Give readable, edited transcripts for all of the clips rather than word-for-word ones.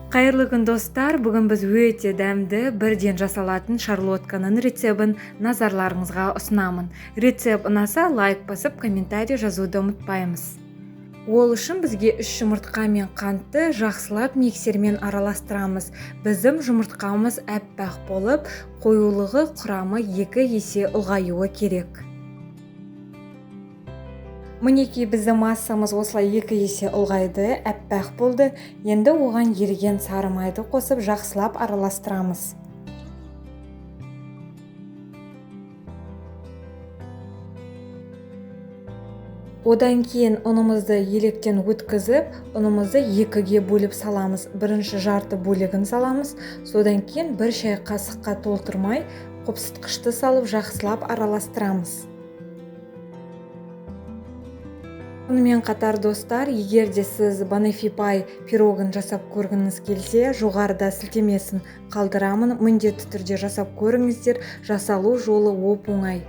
Қайырлы күн достар, бүгін біз өте дәмді бірден жасалатын шарлотканың рецебін назарларыңызға ұсынамын. Рецепт ұнаса лайк басып комментарий жазуды ұмытпаймыз. Ол үшін бізге 3 жұмыртқа мен қантты жақсылап миксермен араластырамыз. Біздің жұмыртқамыз әппақ болып, қоюлығы құрамы 2 есе ұлғаюы керек. Мінекей біздің массамыз осылай 2 есе ұлғайды, әппақ болды. Енді оған еріген сары майды қосып жақсылап араластырамыз. Одан кейін ұнымызды електен өткізіп, ұнымызды 2-ге бөліп саламыз. Бірінші жарты бөлігін саламыз, содан кейін 1 шай қасыққа толтырмай, қопсытқышты салып жақсылап араластырамыз. Сонымен қатар достар, егер де сіз банефипай пирогын жасап көргіңіз келсе, жоғарыда сілтемесін қалдырамын, міндетті түрде жасап көріңіздер, жасалу жолы оп-оңай.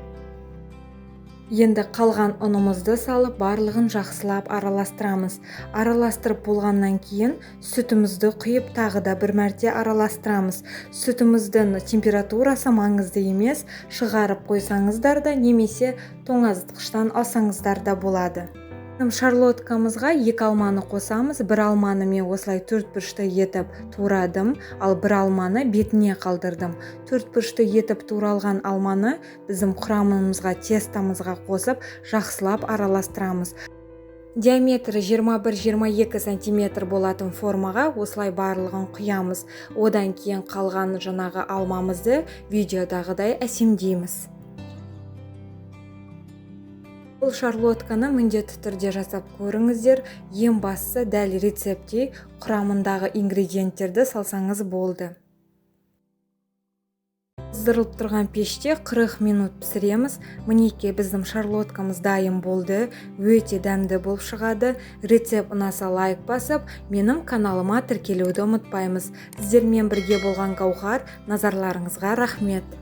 Енді қалған ұнымызды салып, барлығын жақсылап араластырамыз. Араластырып болғаннан кейін сүтімізді құйып, тағы да 1 мәрте араластырамыз. Сүтіміздің температурасы маңызды емес, шығарып қойсаңыздар да, немесе тоңазытқыштан алсаңыздар да болады. Шарлоткамызға 2 алманы қосамыз. 1 алманы мен осылай 4 бұрышты етіп турадым, ал 1 алманы бетіне қалдырдым. 4 бұрышты етіп туралған алманы біздің құрамымызға, тестамызға қосып, жақсылап араластырамыз. Диаметрі 21-22 см болатын формаға осылай барлығын құямыз. Одан кейін қалған жаңағы алмамызды видеодағыдай әсемдейміз. Бұл шарлотканы міндетті түрде жасап көріңіздер. Ең бастысы дәл рецептте құрамындағы ингредиенттерді салсаңыз болды. Қыздырылып тұрған пеште 40 минут пісіреміз. Мінекей біздің шарлоткамыз дайын болды. Өте дәмді болып шығады. Рецепт ұнаса лайк басып, менің каналыма тіркелуді ұмытпаймыз. Сіздермен бірге болған Гаухар, назарларыңызға рахмет.